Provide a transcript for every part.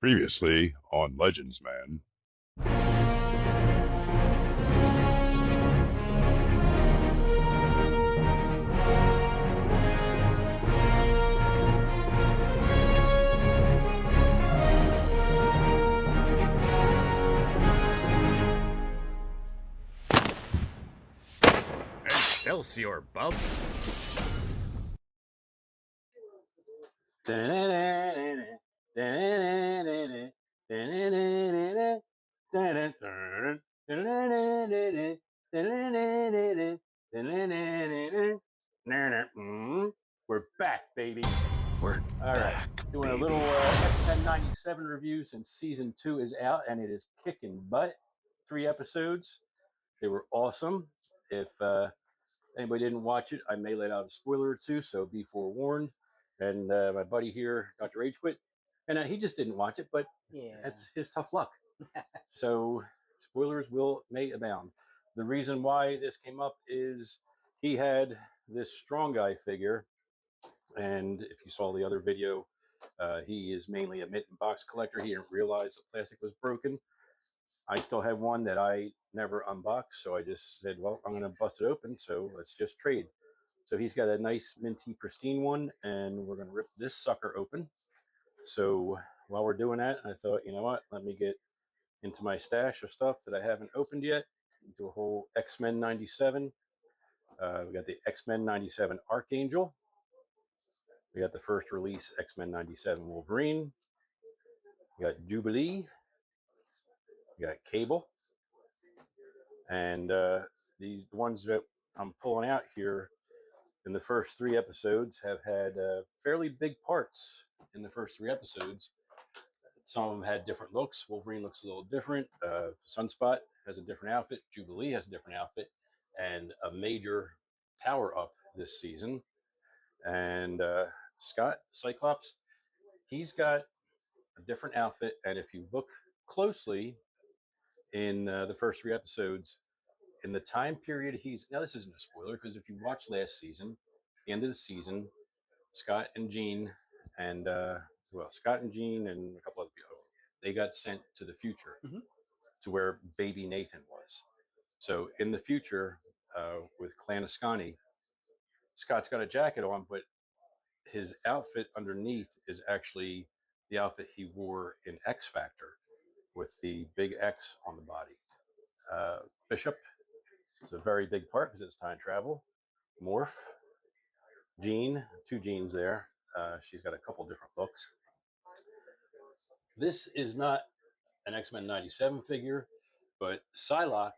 Previously on Legends, man. Excelsior, bub. We're back, baby. We're all right. back, Doing baby. a little X-Men 97 review since season 2 is out, and it is kicking butt. 3 episodes. They were awesome. If anybody didn't watch it, I may let out a spoiler or two, so be forewarned. And my buddy here, Dr. RageQuit, and he just didn't watch it, but that's his tough luck. So spoilers may abound. The reason why this came up is he had this strong guy figure, and if you saw the other video, he is mainly a mitten box collector. He didn't realize the plastic was broken. I still have one that I never unboxed, so I just said, well, I'm going to bust it open, so let's just trade. So he's got a nice minty pristine one, and we're going to rip this sucker open. So while we're doing that, I thought, you know what, let me get into my stash of stuff that I haven't opened yet. Do a whole X-Men 97. We got the X-Men 97 Archangel. We got the first release X-Men 97 Wolverine. We got Jubilee. We got Cable. And the ones that I'm pulling out here in the first 3 episodes have had fairly big parts in the first 3 episodes. Some of them had different looks. Wolverine looks a little different. Sunspot has a different outfit. Jubilee has a different outfit. And a major power up this season. And Scott, Cyclops, he's got a different outfit. And if you look closely in the first 3 episodes, in the time period now this isn't a spoiler, because if you watch last season, the end of the season, Scott and Jean and Scott and Jean and a couple other people, they got sent to the future, to where baby Nathan was. So in the future, with Clan Ascani, Scott's got a jacket on, but his outfit underneath is actually the outfit he wore in X Factor, with the big X on the body. Bishop is a very big part because it's time travel. Morph, Jean, 2 Jeans there. She's got a couple different looks. This is not an X-Men 97 figure, but Psylocke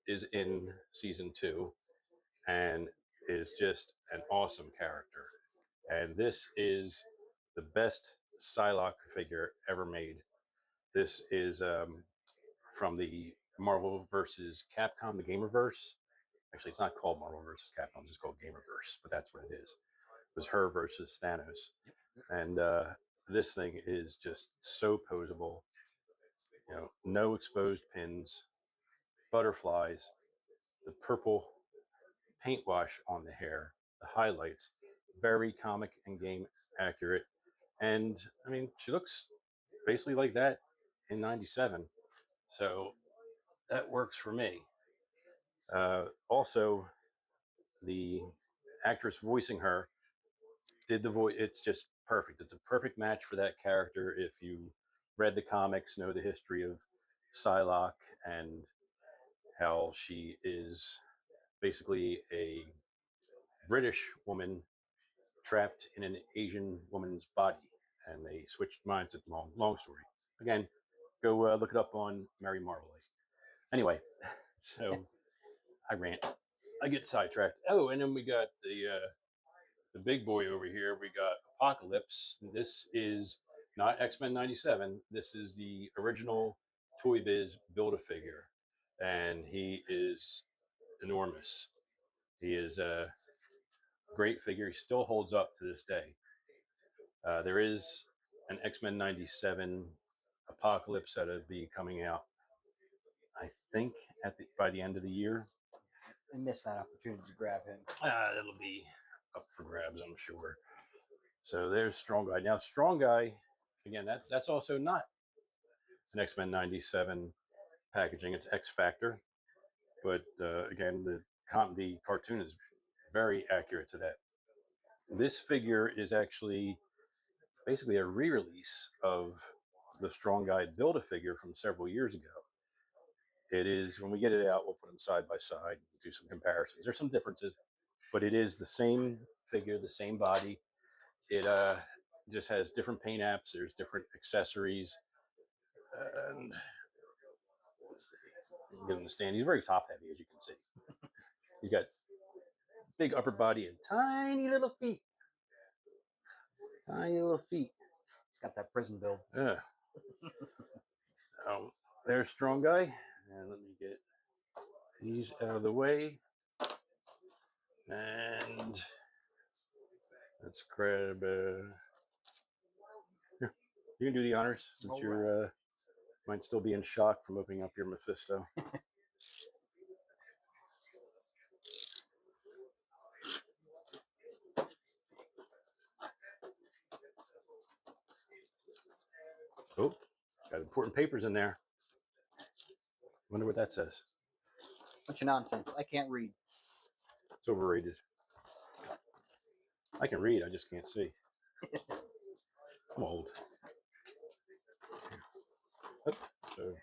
is in season 2 and is just an awesome character. And this is the best Psylocke figure ever made. This is from the Marvel versus Capcom, the Gamerverse. Actually, it's not called Marvel versus Capcom; it's just called Gamerverse, but that's what it is. It was her versus Thanos, and this thing is just so posable. You know, no exposed pins, butterflies, the purple paint wash on the hair, the highlights, very comic and game accurate. And I mean, she looks basically like that in 97. So that works for me. Also, the actress voicing her did the voice. It's just perfect. It's a perfect match for that character. If you read the comics, know the history of Psylocke and how she is basically a British woman trapped in an Asian woman's body, and they switched minds. It's long story. Again, go look it up on Mary Marvel. Anyway, so I rant. I get sidetracked. Oh, and then we got the big boy over here. We got Apocalypse. This is not X-Men 97. This is the original Toy Biz Build-A-Figure, and he is enormous. He is a great figure. He still holds up to this day. There is an X-Men 97 Apocalypse that'll be coming out, I think, by the end of the year. I missed that opportunity to grab him. It'll be up for grabs, I'm sure. So there's Strong Guy. Now, Strong Guy again, that's also not an X-Men 97 packaging. It's X Factor, but again, the cartoon is very accurate to that. This figure is actually basically a re-release of the Strong Guy Build-A-Figure from several years ago. It is, when we get it out, we'll put them side by side, do some comparisons. There's some differences, but it is the same figure, the same body. It just has different paint apps. There's different accessories. And let's see, get him to stand. He's very top heavy, as you can see. He's got big upper body and tiny little feet. Tiny little feet. It's got that prison build. Yeah. There's Strong Guy. And let me get these out of the way. And let's grab. Here, you can do the honors since you're might still be in shock from opening up your Mephisto. Oh, got important papers in there. Wonder what that says. Bunch of nonsense. I can't read. It's overrated. I can read, I just can't see. I'm old. Oop, so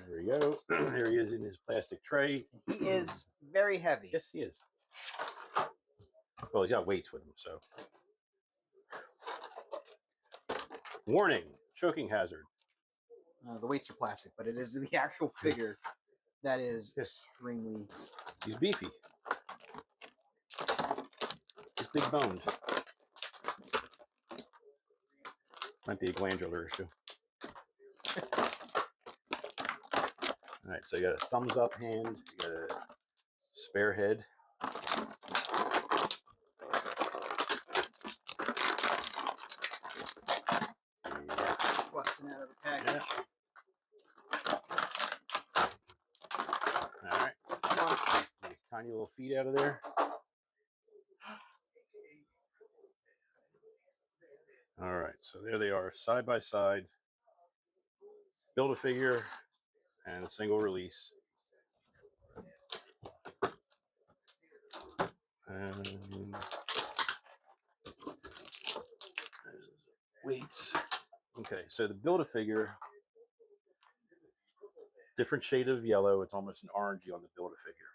there we go. There he is in his plastic tray. He is very heavy. Yes, he is. Well, he's got weights with him, so. Warning, choking hazard. The weights are plastic, but it is the actual figure that is extremely. He's beefy. He's big boned. Might be a glandular issue. All right, so you got a thumbs up hand, you got a spare head. Busting out of the package. Yeah. All right. These tiny little feet out of there. All right, so there they are, side by side. Build-A-Figure and a single release. And weights. Okay, so the Build-A-Figure, different shade of yellow. It's almost an orangey on the Build-A-Figure.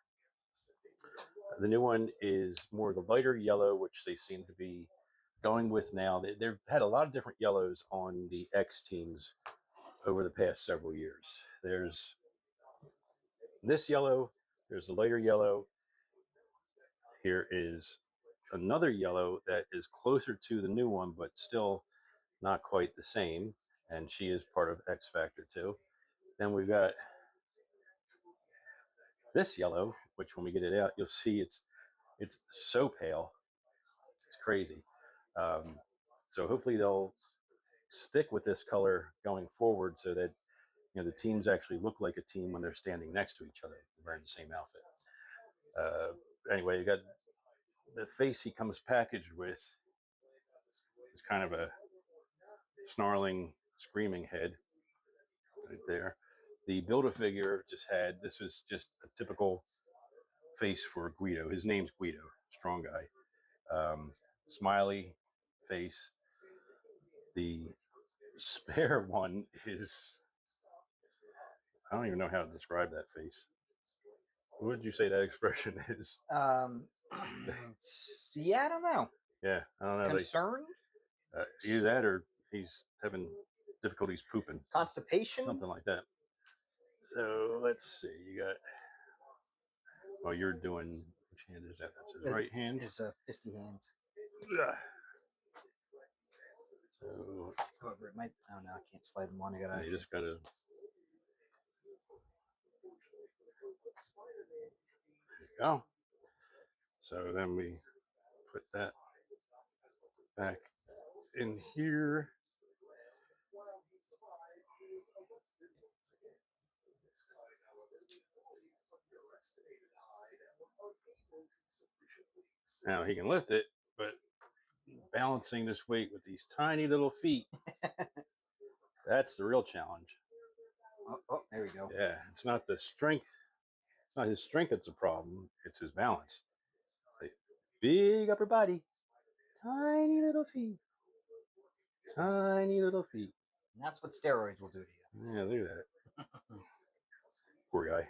The new one is more the lighter yellow, which they seem to be going with now. They've had a lot of different yellows on the X teams over the past several years. There's this yellow, there's a lighter yellow. Here is another yellow that is closer to the new one, but still not quite the same. And she is part of X Factor too. Then we've got this yellow, which when we get it out, you'll see it's so pale. It's crazy. So hopefully they'll stick with this color going forward so that the teams actually look like a team when they're standing next to each other wearing the same outfit. Anyway, you got the face he comes packaged with is kind of a snarling, screaming head right there. The Build-A-Figure this was just a typical face for Guido. His name's Guido, Strong Guy. Smiley face. The spare one is, I don't even know how to describe that face. What would you say that expression is? Yeah, I don't know. Yeah, I don't know. Concerned? Either that or he's having difficulties pooping. Constipation? Something like that. So let's see. You got. Well, you're doing. Which hand is that? That's his right hand. His fisty hands. So. However, it might. Oh no, I can't slide them on. I gotta. You just gotta. There you go. So then we put that back in here. Now he can lift it, but balancing this weight with these tiny little feet. That's the real challenge. Oh, there we go. Yeah, it's not the strength. It's not his strength that's a problem. It's his balance. Like, big upper body, tiny little feet. Tiny little feet. And that's what steroids will do to you. Yeah, look at that. Poor guy.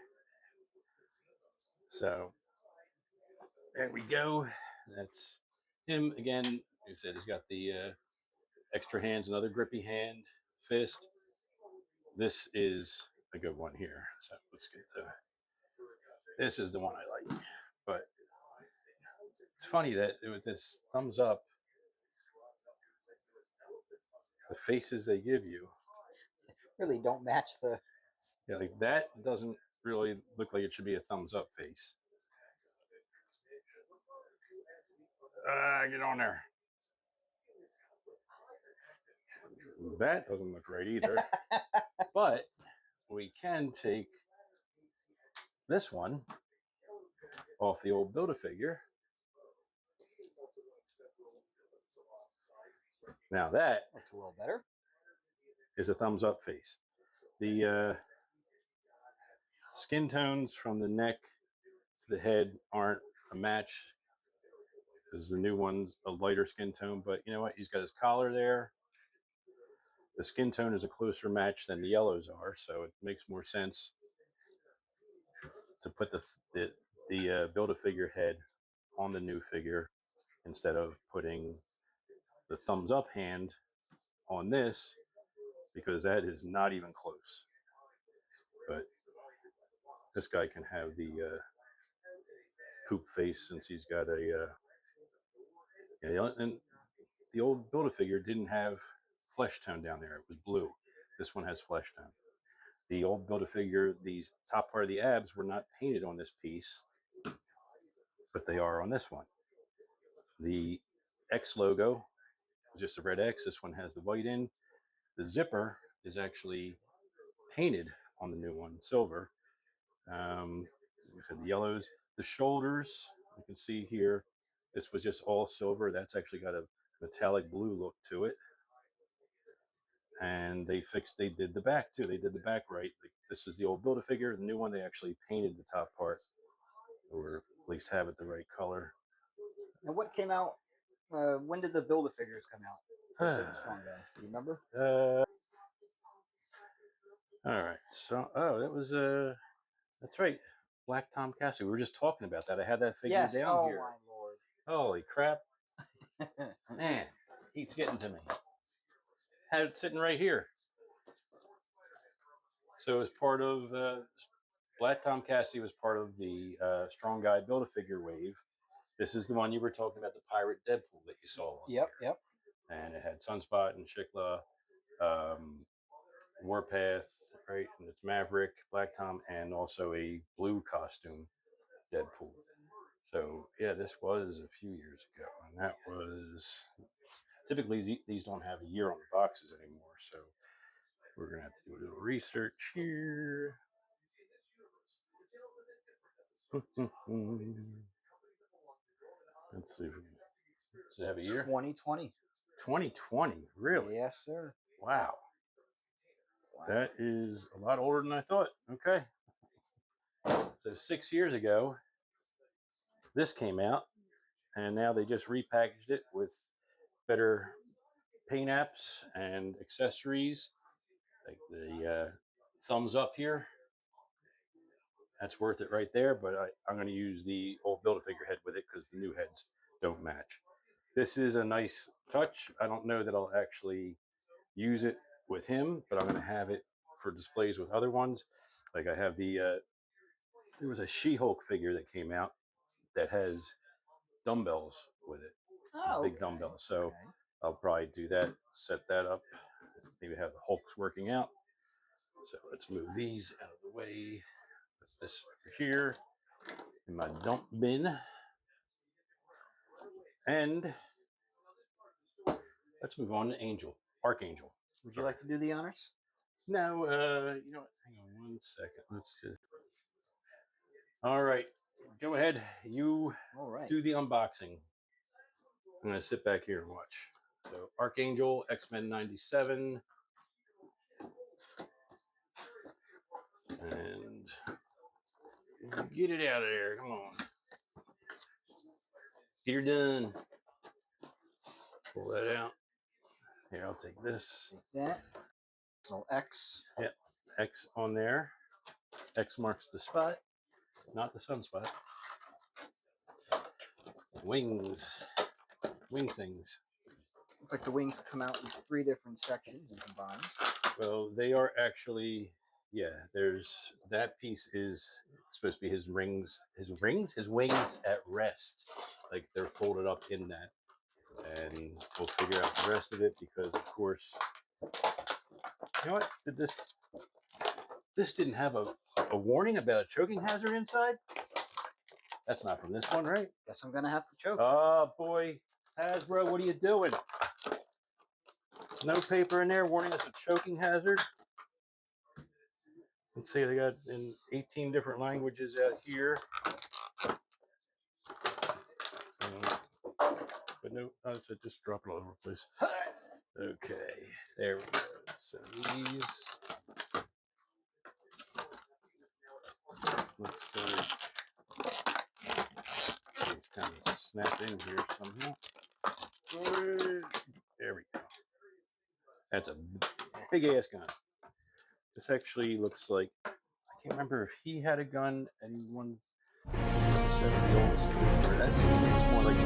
So there we go. That's him again. Like I said, he's got the extra hands, another grippy hand, fist. This is a good one here. So let's get the. This is the one I like. But it's funny that with this thumbs up, the faces they give you Really don't match the. yeah, like that doesn't really look like it should be a thumbs up face. Get on there. That doesn't look right either. But we can take this one off the old Build-A-Figure. Now that Looks a little better. is a thumbs up face. The skin tones from the neck to the head aren't a match. This is the new one's a lighter skin tone, but you know what? He's got his collar there. The skin tone is a closer match than the yellows are, so it makes more sense to put the Build-A-Figure head on the new figure instead of putting the thumbs up hand on this, because that is not even close. But this guy can have the poop face since he's got a and the old Build-A-Figure didn't have flesh tone down there. It was blue. This one has flesh tone. The old Build-A-Figure, the top part of the abs were not painted on this piece, but they are on this one. The X logo is just a red X. This one has the white in. The zipper is actually painted on the new one, silver. Like I said, the yellows. The shoulders, you can see here, this was just all silver. That's actually got a metallic blue look to it. And they did the back too. They did the back right. Like, this is the old Build-A-Figure. The new one, they actually painted the top part, or at least have it the right color. And what came out? When did the Build-A-Figures come out for the Strong Guy? Do you remember? All right. So, that was that's right. Black Tom Cassidy. We were just talking about that. I had that figure Yes. down Oh here. my lord. Holy crap. Man, he's getting to me. Had it sitting right here. So as part of Black Tom Cassidy was part of the Strong Guy Build-A-Figure wave. This is the one you were talking about, the Pirate Deadpool that you saw. Yep. And it had Sunspot and Shikla, Warpath, right? And it's Maverick, Black Tom, and also a blue costume Deadpool. So yeah, this was a few years ago, and that was typically these don't have a year on the boxes anymore. So we're gonna have to do a little research here. Let's see. Does it have a year? 2020. 2020, really? Yes, sir. Wow. That is a lot older than I thought. Okay. So 6 years ago, this came out, and now they just repackaged it with better paint apps and accessories, like the thumbs up here. That's worth it right there, but I'm going to use the old Build-A-Figure head with it because the new heads don't match. This is a nice touch. I don't know that I'll actually use it with him, but I'm going to have it for displays with other ones. Like I have the, there was a She-Hulk figure that came out that has dumbbells with it, big dumbbells. So I'll probably do that, set that up, maybe have the Hulks working out. So let's move these out of the way. Put this over here in my dump bin. And let's move on to Archangel. Would you like to do the honors? No, you know what? Hang on 1 second. Let's just. All right, go ahead. You All right. do the unboxing. I'm going to sit back here and watch. So Archangel, X-Men 97. And get it out of there. Come on. Get her done. Pull that out. Here, I'll take this. Take that. Little X. Yep. X on there. X marks the spot, not the sunspot. Wings. Wing things. Looks like the wings come out in 3 different sections and combined. Well, they are actually, yeah, there's, that piece is supposed to be his rings, his wings at rest. Like they're folded up in that. And we'll figure out the rest of it because, of course, you know what? This didn't have a warning about a choking hazard inside? That's not from this one, right? Guess I'm gonna have to choke. Oh boy, Hasbro, what are you doing? No paper in there warning us of choking hazard. Let's see, they got in 18 different languages out here. So, but no, that's it. Just drop it all over the place. Okay, there we go. So these. Let's see. It's kind of snap in here somehow. There we go. That's a big ass gun. This actually looks like, I can't remember if he had a gun and one set of the old school. That looks more like a